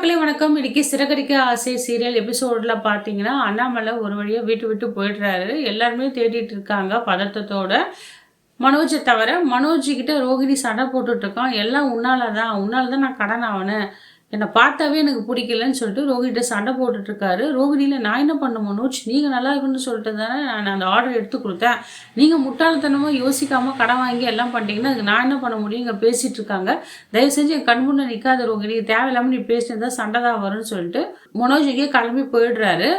மக்களே வணக்கம். இன்னைக்கு சிறகடிக்க ஆசை சீரியல் எபிசோட்ல பார்த்தீங்கன்னா, அண்ணாமலை ஒரு வழியா வீட்டு விட்டு போயிடுறாரு. எல்லாருமே தேடிட்டு இருக்காங்க பதட்டத்தோட. மனோஜை தவிர. மனோஜ் கிட்ட ரோகிணி சண்டை போட்டுட்டு இருக்கான். எல்லாம் உன்னால தான் நான் கடன் ஆவனேன். என்னை பார்த்தாவே எனக்கு பிடிக்கலன்னு சொல்லிட்டு ரோகிட்ட சண்டை போட்டுட்டு இருக்காரு. ரோகிணியில நான் என்ன பண்ண மனோஜ், நீங்கள் நல்லா இருக்குன்னு சொல்லிட்டு தானே நான் அந்த ஆர்டர் எடுத்து கொடுத்தேன். நீங்கள் முட்டாள்தனமாக யோசிக்காமல் கடன் வாங்கி எல்லாம் பண்ணிட்டீங்கன்னா அதுக்கு நான் என்ன பண்ண முடியும்? இங்கே பேசிகிட்டு இருக்காங்க. தயவு செஞ்சு என் கண் முன்னே நிற்காத ரோகிணி, தேவையில்லாமல் நீ பேசினதா சண்டை தான் வரும்னு சொல்லிட்டு மனோஜுக்கே கிளம்பி போயிடுறாரு.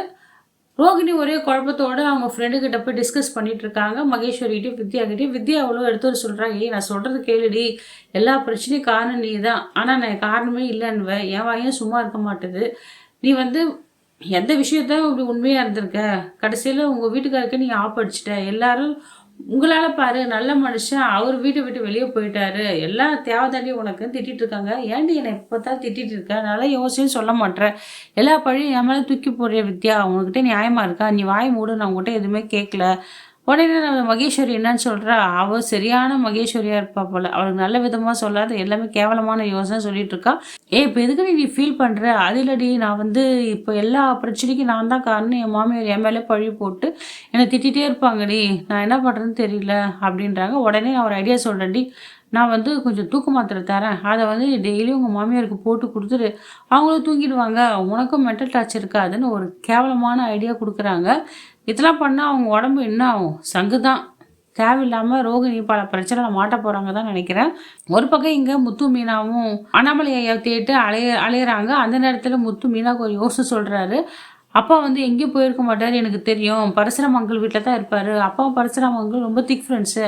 ரோகிணி ஒரே குழப்பத்தோட அவங்க ஃப்ரெண்டு கிட்ட போய் டிஸ்கஸ் பண்ணிட்டு இருக்காங்க. மகேஸ்வரிகிட்டையும் வித்யாகிட்டையும். வித்யா அவ்வளோ எடுத்து சொல்கிறாங்க, ஏய் நான் சொல்கிறது கேளுடி, எல்லா பிரச்சனையும் காரணம் நீ தான். ஆனால் நான் காரணமே இல்லைன்னுவேன். என் வாயும் சும்மா இருக்க மாட்டுது. நீ எந்த விஷயத்தான் இப்படி உண்மையாக இருந்திருக்க, கடைசியில் உங்கள் வீட்டுக்காருக்கு நீ ஆப்படிச்சிட்ட. எல்லாரும் உங்களால் பாரு, நல்ல மனுஷன் அவர் வீட்டை விட்டு வெளியே போயிட்டாரு, எல்லாம் தேவைதாண்டி உனக்குன்னு திட்டிட்டு இருக்காங்க. ஏன்டி என்னை இப்போ தான் திட்டிட்டு இருக்க, நல்லா யோசிச்சும் சொல்ல மாட்டேன், எல்லா பழியும் என் மேலே தூக்கி போடுற வித்யா, உங்ககிட்ட நியாயமாக இருக்கா? நீ வாய் மூடு, நான் உங்ககிட்ட எதுவுமே கேட்கல. உடனே நம்ம மகேஸ்வரி என்னன்னு சொல்கிறா, அவள் சரியான மகேஸ்வரியாக இருப்பா போல், அவளுக்கு நல்ல விதமாக சொல்லாத எல்லாமே கேவலமான யோசனை சொல்லிட்டு இருக்கா. இப்போ எதுக்கு நீ ஃபீல் பண்ணுற? அதிலடி நான் இப்போ எல்லா பிரச்சனைக்கும் நான் தான் காரணம், என் மாமியார் என் மேலே பழி போட்டு என்னை திட்டிகிட்டே இருப்பாங்கடி, நான் என்ன பண்ணுறதுன்னு தெரியல அப்படின்றாங்க. உடனே நான் ஒரு ஐடியா சொல்கிறேன்டி, நான் கொஞ்சம் தூக்க மாத்திரை தரேன், அதை டெய்லியும் உங்கள் மாமியாருக்கு போட்டு கொடுத்துட்டு அவங்களும் தூங்கிடுவாங்க, உனக்கும் மென்டல் டார்ச்சர் இருக்காதுன்னு ஒரு கேவலமான ஐடியா கொடுக்குறாங்க. இதெல்லாம் பண்ணால் அவங்க உடம்பு என்ன ஆகும்? சங்கு தான். தேவையில்லாமல் ரோகிணி பல பிரச்சனை மாட்ட போகிறாங்க தான் நினைக்கிறேன். ஒரு பக்கம் இங்கே முத்து மீனாவும் அண்ணாமலை ஐயா தேட்டு அலையிறாங்க. அந்த நேரத்தில் முத்து மீனாவுக்கு ஒரு யோசனை சொல்கிறாரு. அப்பா எங்கேயும் போயிருக்க மாட்டார், எனக்கு தெரியும், பரசுராம் அங்கிள் வீட்டில் தான் இருப்பார். அப்பா பரசுராம் அங்கிள் ரொம்ப திக் ஃப்ரெண்ட்ஸு.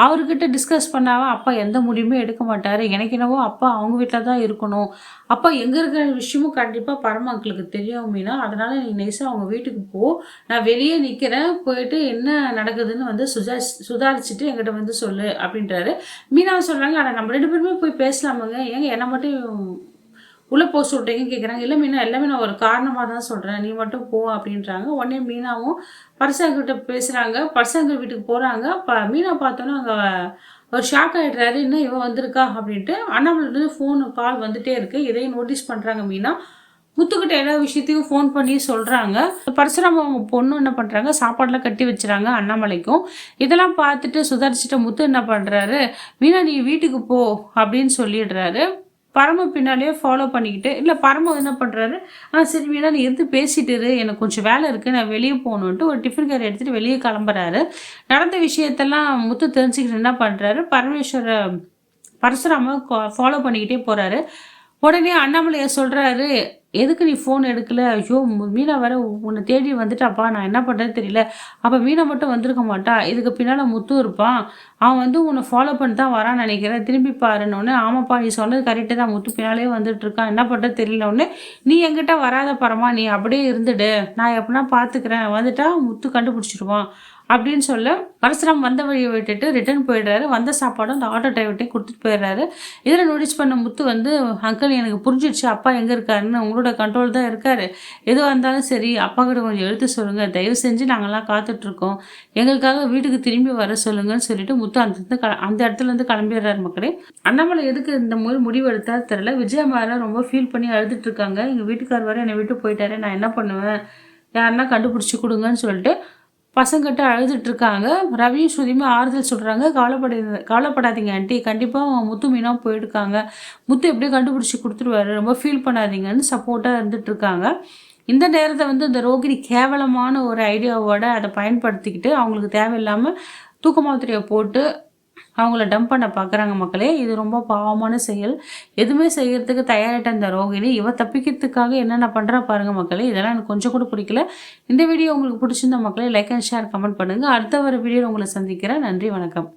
அவர்கிட்ட டிஸ்கஸ் பண்ணாவா அப்பா எந்த முடிவுமே எடுக்க மாட்டார். எனக்கு என்னவோ அப்பா அவங்க வீட்டில் தான் இருக்கணும். அப்பா எங்கே இருக்கிற விஷயமும் கண்டிப்பாக பரம அங்கிளுக்கு தெரியும் மீனா, அதனால் நீ நைஸாக அவங்க வீட்டுக்கு போ, நான் வெளியே நிற்கிறேன், போயிட்டு என்ன நடக்குதுன்னு சுதாரிச்சுட்டு என்கிட்ட சொல்லு அப்படின்றாரு. மீனாவை சொல்கிறாங்க, ஆனால் நம்ம 2 பேருமே போய் பேசலாமுங்க, ஏங்க என்னை மட்டும் உள்ளே போக சொல்கிறீங்கன்னு கேட்குறாங்க. இல்லை மீனா, எல்லாமே நான் ஒரு காரணமாக தான் சொல்கிறேன், நீ மட்டும் போ அப்படின்றாங்க. உடனே மீனாவும் பரசாங்கிட்ட பேசுகிறாங்க. பரசாங்க வீட்டுக்கு போகிறாங்க. மீனா பார்த்தோன்னா அங்கே ஒரு ஷாக் ஆகிடுறாரு, இன்னும் இவன் வந்திருக்கா அப்படின்ட்டு. அண்ணாமலை கால் வந்துகிட்டே இருக்குது. இதையும் நோட்டீஸ் பண்ணுறாங்க மீனா. முத்துக்கிட்ட எல்லா விஷயத்தையும் ஃபோன் பண்ணி சொல்கிறாங்க. பரசுராம அவங்க பொண்ணு என்ன பண்ணுறாங்க, சாப்பாடெலாம் கட்டி வச்சுறாங்க அண்ணாமலைக்கும். இதெல்லாம் பார்த்துட்டு சுதாரிச்சுட்ட முத்து என்ன பண்ணுறாரு, மீனா நீ வீட்டுக்கு போ அப்படின்னு சொல்லிடுறாரு. பரம பின்னாலேயே ஃபாலோ பண்ணிக்கிட்டு, இல்லை பரம என்ன பண்ணுறாரு, சரி மீனா நீ இருந்து பேசிட்டு இரு, எனக்கு கொஞ்சம் வேலை இருக்குது, நான் வெளியே போகணுன்ட்டு ஒரு டிஃபன் கேர் எடுத்துகிட்டு வெளியே கிளம்புறாரு. நடந்த விஷயத்தெல்லாம் முத்து தெரிஞ்சுக்கிட்டு என்ன பண்ணுறாரு, பரசுராம ஃபாலோ பண்ணிக்கிட்டே போகிறாரு. உடனே அண்ணாமலையை சொல்கிறாரு, எதுக்கு நீ ஃபோன் எடுக்கல? ஐயோ மீனா வேற உன்னை தேடி வந்துட்டாப்பா, நான் என்ன பண்ணுறது தெரியல. அப்போ மீனா மட்டும் வந்திருக்க மாட்டா, இதுக்கு பின்னால் முத்து இருப்பான், அவன் உன்னை ஃபாலோ பண்ணி தான் வரான்னு நினைக்கிறேன், திரும்பி பாருன்னு. ஆமாப்பா நீ சொன்னது கரெக்டு தான், முத்து பின்னாலே வந்துட்டு இருக்கான், என்ன பண்ணுறது தெரியல. நீ என்கிட்ட வராத பரமா, நீ அப்படியே இருந்துடு, நான் எப்படின்னா பார்த்துக்கிறேன், வந்துட்டா முத்து கண்டுபிடிச்சிடுவான் அப்படின்னு சொல்ல பரசுராம் வந்த வழியை விட்டுட்டு ரிட்டர்ன் போயிடுறாரு. வந்த சாப்பாடும் அந்த ஆட்டோ டிரைவர்கிட்டையும் கொடுத்துட்டு போயிடுறாரு. இதில் நோட்டீஸ் பண்ண முத்து அங்கிள் எனக்கு புரிஞ்சிடுச்சு அப்பா எங்கே இருக்காருன்னு, உங்களோட கண்ட்ரோல் தான் இருக்காரு, எதுவாக இருந்தாலும் சரி அப்பா கிட்ட கொஞ்சம் எடுத்து சொல்லுங்கள், தயவு செஞ்சு நாங்கள்லாம் காத்துட்ருக்கோம், எங்களுக்காக வீட்டுக்கு திரும்பி வர சொல்லுங்கன்னு சொல்லிட்டு முத்து அந்த இடத்துலேருந்து கிளம்பிடுறாரு. மக்களே அண்ணாமலை எதுக்கு இந்த முடிவு எடுத்தாலும் தெரியல. விஜயா மேலே ரொம்ப ஃபீல் பண்ணி அழுதுட்டு இருக்காங்க. எங்கள் வீட்டுக்கார் வர என்னை விட்டு போயிட்டாரு, நான் என்ன பண்ணுவேன், யாருன்னா கண்டுபிடிச்சி கொடுங்கன்னு சொல்லிட்டு பசங்கிட்ட அழுதுட்டு இருக்காங்க. ரவியும் ஸ்ருதியுமே ஆறுதல் சொல்கிறாங்க, கவலைப்படாதீங்க ஆண்டி, கண்டிப்பாக முத்து மீனாக போயிருக்காங்க, முத்து எப்படியும் கண்டுபிடிச்சி கொடுத்துருவாரு, ரொம்ப ஃபீல் பண்ணாதீங்கன்னு சப்போர்ட்டாக இருந்துட்டு இருக்காங்க. இந்த நேரத்தை இந்த ரோகிணி கேவலமான ஒரு ஐடியாவோட அதை பயன்படுத்திக்கிட்டு அவங்களுக்கு தேவையில்லாமல் தூக்க மாத்திரையை போட்டு அவங்கள டம்ப் பண்ண பார்க்குறாங்க. மக்களே இது ரொம்ப பாவமான செயல். எதுவுமே செய்கிறதுக்கு தயாரிட்ட இந்த ரோகிணி இவ தப்பிக்கிறதுக்காக என்னென்ன பண்ணுறா பாருங்கள் மக்களே. இதெல்லாம் எனக்கு கொஞ்சம் கூட பிடிக்கல. இந்த வீடியோ உங்களுக்கு பிடிச்சிருந்த மக்களே லைக் அண்ட் ஷேர் கமெண்ட் பண்ணுங்கள். அடுத்த வர வீடியோ உங்களை சந்திக்கிறேன். நன்றி, வணக்கம்.